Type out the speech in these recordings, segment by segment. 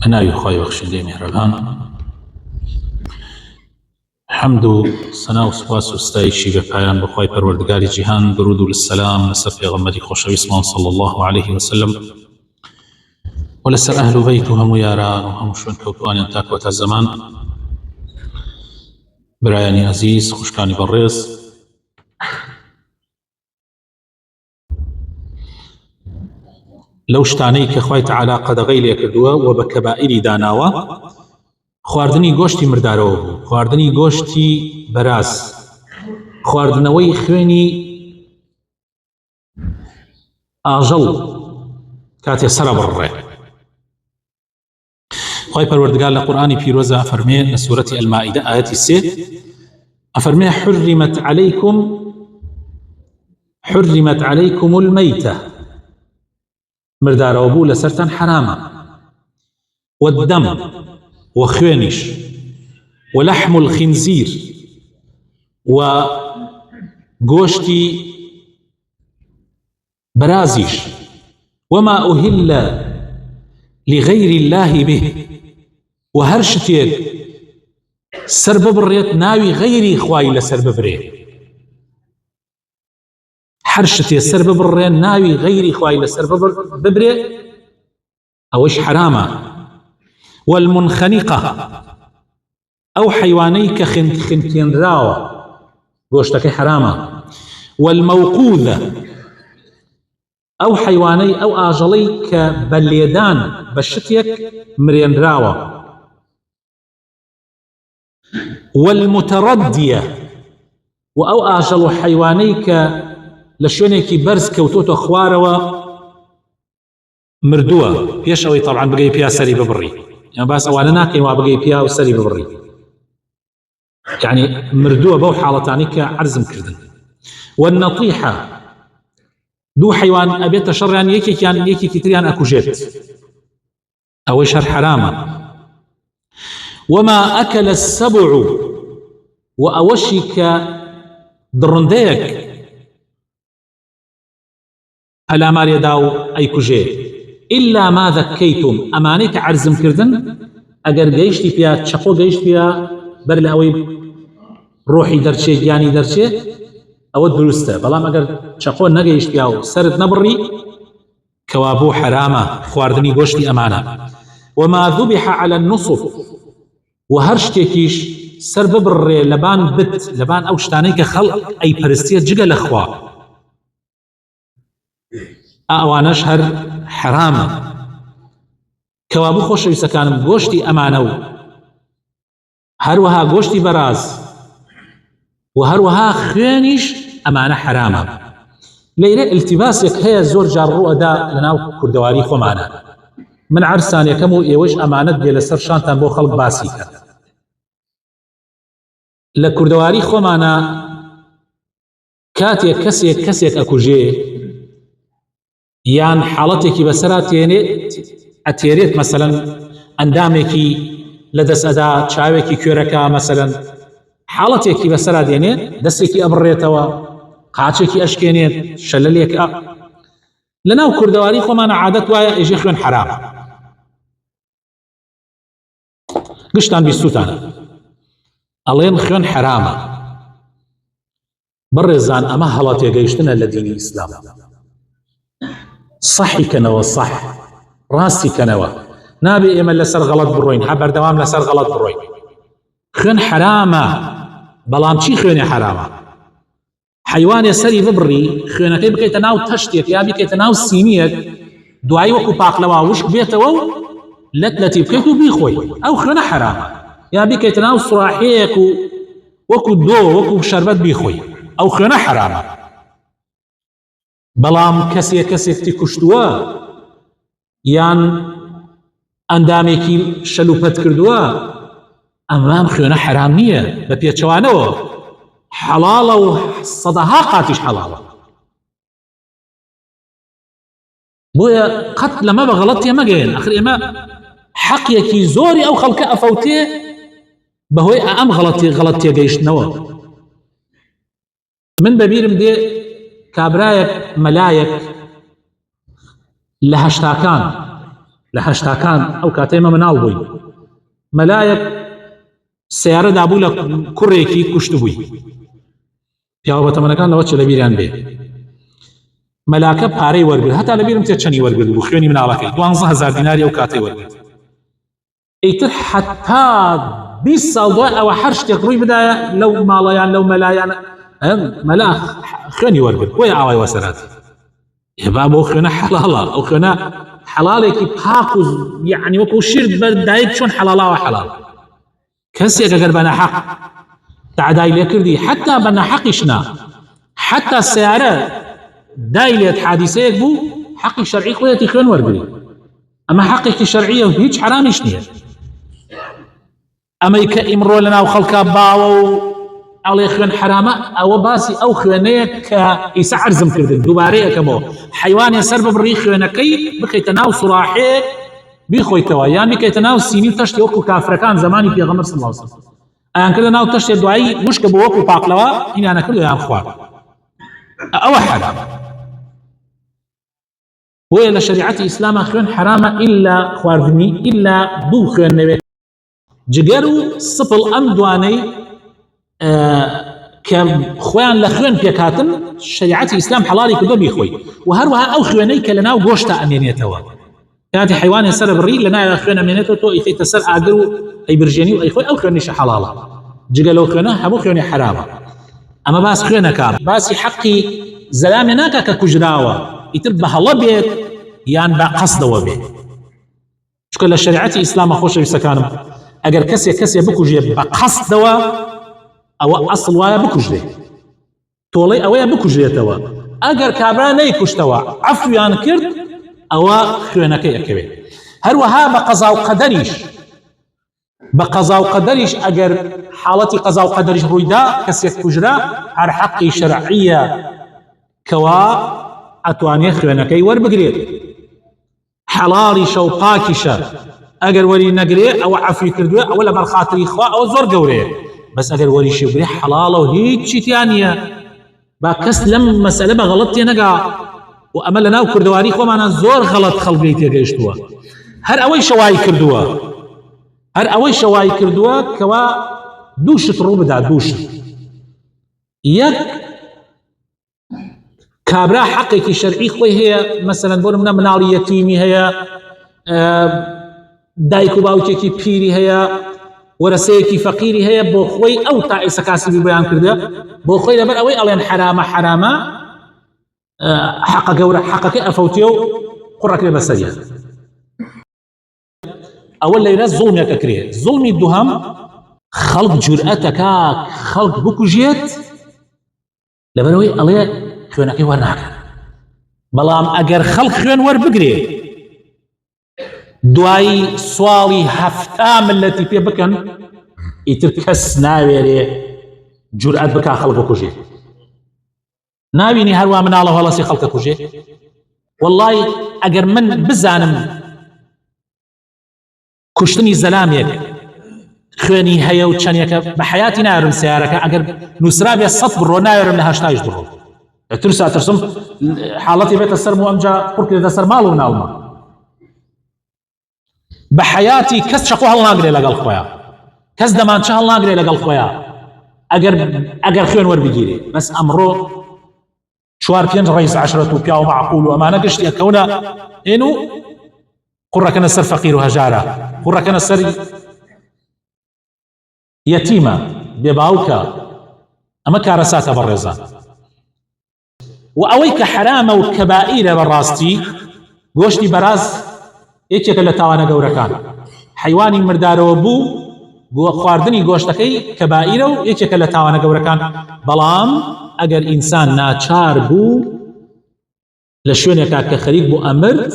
بناوی خۆی بەخشندەی میهرەبان، حەمد و سەنا و سوپاس و ستایشی بە پایان بەخوای پەروەردگاری جیهان، درود و لەسەلام لەسەر پێغەمبەری خۆشەویستمان صلی الله عليه وسلم و لەسەر ئەهل و بەیت و هەموو یاران و هەموو شوێن کەوتوانیان تا کۆتا زەمان. برایانی عەزیز، خوشکانی بەڕێز، لەو شتانەی کە خوای تەعالا قەدەغەی لێ کردووە و بە کەبائیری داناوە، خواردنی گۆشتی مردارەوە بوو، خواردنی گۆشتی بەراز، خواردنەوەی خوێنی ئاژەڵ کاتێ سەرە بڕڕێ. خوای پەروەردگار لە قورئانی پیرۆزە ئەفەرمێ لە سوورەتی ئەلمائیدە ئایەتی 3 ئەفەرمێ حرمت عليكم الميتة، مردارەوە بوو لەسەرتان حرامە، والدم و خوێنیش، ولحم الخنزير و گۆشتی بەرازیش، وما أهل لغير الله به، و هەر شتێک سەر ببڕێت ناوی غەیری خوای لەسەر ببرێ، هەر شتێ سەر ببڕێ ناوی غەیری خوای لەسەر ببرێ ئەوەش حرامە. والمنخنقة، ئەو حەیوانەی کە خنکێنراوە گۆشتەکەی حرامە. والموقوذة، ئەو حەیوانەی ئەو ئاژەڵەی کە بە لێدان بە شتێک مرێنراوە. والمتردية، و ئەو ئاژەڵ و حەیوانەی کە لە شوێنێکی بەرز کەوتۆتە خوارەوە مردووە پێش ئەوەی طبعاً بگەی پیا سەری ببڕی، یان باس ئەوانە ناکەین وا بگەی پیا و سەری ببڕی، یعنی مردووە بەو حاڵەتانی کە عەرزم کردن. والنەطیحە، دوو حەیوان ئەبێتە شەڕیان یەکێکی تریان ئەکوژێت، ئەوەش هەر حرامە. وما أكل السبع، و ئەوەشی کە دڕندەیەک هەلاماریەدا و ئەیکوژێ، إلا ما ذەکەیتم، ئەمانەی کە عەرزم کردن ئەگەر گەیشتی پیا، چەقۆ گەیشت پیا بەر لە ئەوەی ڕۆحی دەرچێ گیانی دەرچێ ئەوە دروستە، بەڵام ئەگەر چەقۆ نەگەیشت پیا و سەرت نەبڕی کەوا بۆ حرامە خواردنی گۆشتی ئەمانە. وما ذبح على النصب، و هەر شتێکیش سەر ببڕێ لەبان بت، لەبان ئەو شتانەی کە خەڵق ئەیپەرستێت جگە لە خوا، ئەوانەش هەر حرامە. کەوا بوو خۆشەویستەکانم گۆشتی ئەمانە و هەروەها گۆشتی بەراز و هەروەها خوێنیش ئەمانە حرامە. لەیرە ئیلتیباسێک هەیە زۆر جار ڕوئەدا لەناو کوردەواری خۆمانە، من عەرسان یەکەم و ئێوەش ئەمانەت بێ لەسەر شانتان بۆ خەڵک باسی کرد. لە کوردەواری خۆمانە کاتێک کەسێک ئەکوژێ یان حاڵەتێکی بەسەرا ئەتێرێت، مەسەلەن ئەندامێکی لەدەست ئەدا، چاوێکی کوێرەکە، مەسەلەن حاڵەتێکی بەسەرا دێنێت، دەستێکی ئەبڕێتەوە، قاچێکی ئەشکێنێت، شەلەلێک. لەناو کوردەواری خۆمانە عادەت وایە ئێژێ خوێن حرامە، گشتان بیستوتانە ئەڵێن خوێن حرامە. بەڕێزان ئەمە هەڵە تێگەیشتنە لە دینی ئیسلام، صحی کەنەوە، صح ڕاستی کەنەوە، نابێ ئێمە لەسەر غەڵەت بڕۆین، هە بەردەوام لەسەر غەڵەت بڕۆین. خوێن حرامە، بەڵام چی خوێنێ حرامە؟ حەیوانێ سەری ببڕی، خوێنەکەی بکەیتە ناو تەشتێک یا بکەیتە ناو سینیەک، دوایی وەکو پاقلەوە وشک بێتەوە و لەتی بکەیت و بیخۆی، ئەو خوێنە حرامە. یا بکەیتە ناو سوڕاحەیەک و وەکو دۆ وەکو شەربەت بیخۆی، ئەو خوێنە حرامە. بەڵام کەسێکتی کوشتووە یان ئەندامێکی شەلوپەت کردووە، ئەمام خوێنە حرام نییە، بە پێچەوانەوە حەڵاڵە و سەدەها قاتیش حەڵاڵە. بۆیە قەت لەمە بە غەڵەت تێمەگەین، ئەخر ئێمە حەقیەکی زۆری ئەو خەڵکە ئەفەوتێ بەهۆی ئەم غەڵەت تێگەیشتنەوە. من بەبیرم دێ کابرایەک مەلایەک لە هەشتاکان لهشتاكان أو كاتيما منال بوي ملايك سيارة دابو لك كوريكي كشتبوي پیاوە بەتەمەنەکان لەوە چ لە بیریان بێ مەلاکە پارەی وەرگرت هەتا لە بیرم تێ چەندی وەرگرت بوو خوێنی مناڵەکەی 12000 دیناری ئەو کاتەی وەرگرت ئیتر حتا 20 ساڵ دوای ئەوە هەر شتێک ڕووی بدایە لەو ماڵەیان لەو مەلایان مەلا خوێنی وەرگرت بۆیە ئاوای وەسەراتی هێبا بۆ خوێنە حەڵاڵە ئەو خوێنە حەڵاڵێکی پاک و یعنی وەکو شیر بەدایک چۆن حەڵاڵاوە حەڵاڵ کەسێک ئەگەر بە نەحەق تعدای لێ کردی حتا بە نەحەقیش نا حتا سیارە دای لێت حادیسەیەک بوو حەقی شەرعی خۆیەتی خوێن وەرگری ئەمە حەقێکی شەرعیە و هیچ حرامیش نییە ئەمەی کە ئیمڕۆ لەناو خەڵکا باوە و ئەڵێ خوێن حرامە ئەوە باسی ئەو خوێنەیە کە ئیسا عەرزم کردن دووبارەی ئەکەمەوە حەیوانێ سەر ببڕی خوێنەکەی بخەیتە ناو سوڕاحێک بیخۆیتەوە یان بکەیتە ناو سینی تەشتی وەکو کافرەکان زمانی پێغەمبەر صلی الله علیه وسلم ئەیان کردە ناو تەشتێ دوایی وشکە بۆ وەکو پاقلەوە هینیانە کردو یان خوارد ئەوە حرامە بۆیە لە شریعەتی ئیسلامە خوێن حرامە ئیلا خواردنی ئیلا دوو خوێندنەوێت جگەر و سپڵ ئەم دوانەی کە خۆیان لە خوێن پێکاتن شریعەتی ئیسلام حەڵاڵی کردو بیخۆی و هەروەها ئەو خوێنەی کە لەناو گۆشتا ئەمێنێتەوە کاتی حیوانی سەر بڕی لەناو خوێنە ئەمێنێتەوە تۆ ئیخەیتە سەر ئاگر و ئەیبرژێنی و ئەیخۆی ئەو خوێنیشە حەڵاڵە جگە لەو خوێنە هەموو خوێنی حرامە ئەمە باس خوێنەکە باسی حەقی زەلامێ ناکا کە کوژراوە ئیتر بە هەڵە بێت یان بە قەسدەوە بێت چکە لە شریعەتی ئیسلامە خۆشەویستەکانم ئەگەر کەسێ بکوژێت بە قەسدەوە ئەوە ئەسڵ وایە بکوژێت تۆڵەی ئەوەیە بکوژێتەوە ئەگەر کابرا نەیکوشتەوە عەفویان کرد ئەوە خوێنەکەی ئەکەوێت هەروەها بە قەزا و قەدەریش بە قەزا و قەدەریش ئەگەر حاڵەتی قەزا و قەدەریش ڕوویدا کەسێک کوژرا هەر حەقی شەرعیە کەوا ئەتوانێت خوێنەکەی وەربگرێت حەڵاڵیشە و پاکیشە ئەگەر وەری نەگرێ ئەوە عەفوی کردووە ئەوە لە بەرخاتری خوا ئەوە زۆر گەورەیە بەس ئەگەر وەریشی بگرێ حەڵاڵە و هیچی تیان نییە با کەس لەم مەسەلە بە غەڵەت تێنەگا و ئەمە لەناو کوردەواری خۆمانە زۆر غەڵەت خەڵکی تێگەیشتووە هەر ئەوەی شەوای کردووە هەر ئەوەی شەوای کردووە کەوا دوو شت ڕوو بدا دوو شت یەک کابرا حەقێکی شەرعی خۆی هەیە مەسەلەن بۆ نمونە مناڵی یەتیمی هەیە دایک و باوکێکی پیری هەیە وەرەسەیەکی فەقیری هەیە بۆ خۆی ئەو تائیسە کاسبی بەیان کردە بۆ خۆی لەبەر ئەوەی ئەڵێن حرامە حرامە حەقە گەورە حەقەکەی ئەفەوتێ و قوڕەکرێ بەسەریە ئەوە لەیرە زوڵمێک ئەکرێ زوڵمی دووهەم خەڵک جورئەتەکە خەڵک بکوژێت لەبەرەوەی ئەڵێ خوێنەکەی وەرناکەن بەڵام ئەگەر خەڵک خوێن وەربگرێ دوای سواڵی هەفتا ملەتی پێ بکەن ئیتر کەس ناوێرێ جورئەت بکا خەڵک بکوژێ ناوینی هەروە مناڵە هەڵەسی خەڵکە کوژێ وەڵڵای ئەگەر من بزانم کوشتنی زەلامێک خوێنی هەیە و چەندێکە بە حەیاتی نایەرم سیارەکە ئەگەر نووسرا بێ 100 بڕۆ نایەرم لە 80 بڕۆ ترسم حاڵەتی بێتە سەرم و ئەمجا قورت لێتە سەر ماڵ و ناومە بە حەیاتی کەس چەقۆ هەڵناگرێ لەگەڵ خۆیان کەس دەمانچە هەڵناگرێ لەگەڵ خۆیان ئەگەر خوێن وەربگیرێ بەس ئەمڕۆ 4-5 ڕئیس عەشرەت و پیا و معقول و ئەمانە گشتێکەونە هێن و قوڕەکەنە سەر فەقیر و هەژارە قوڕەکەنە سەر یەتیمە بێباوکە ئەمە کارەساتە بەڕێزان و ئەوەی کە حرامە و کەبائیرە بەڕاستی گۆشتی بەراز یەکێکە لە تاوانە گەورەکان حەیوانی مردارەوە بوو بۆ خواردنی گۆشتەکەی کەبائیرە و یەکێکە لە تاوانە گەورەکان بەڵام ئەگەر ئینسان ناچار بوو لە شوێنێکا کە خەریک بوو ئەمرد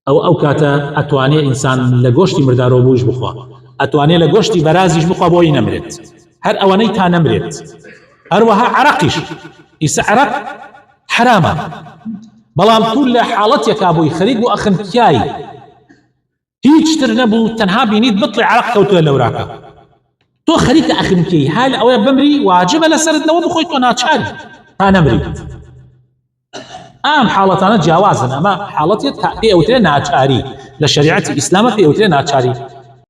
ئەو کاتە ئەتوانێ ئینسان لە گۆشتی مردارەوە بوویش بخوا ئەتوانێ لە گۆشتی بەرازیش بخوا بۆی نەمرێت هەر ئەوەنەی تا نەمرێت هەروەها عەرەقیش ئیسا عەرەق حرامە بەڵام تو لە حاڵەتێکا بووی خەریک بوو ئەخنکیایی هیچ تر نەبوو تەنها بینیت بڵی عەرەق کەوتووە لەوراکە تۆ خەریکە ئەخنکیی هەل ئەوەیە بمری واجبە لەسەرت لەوە بخۆی تۆ ناچاری تا نەمریت ئام حاڵەتانە جیاوازن، ئەمە حاڵەتێت پێ ئەوترێ ناچاری لە شریعەتی ئیسلامە پێ ئەوترێ ناچاری.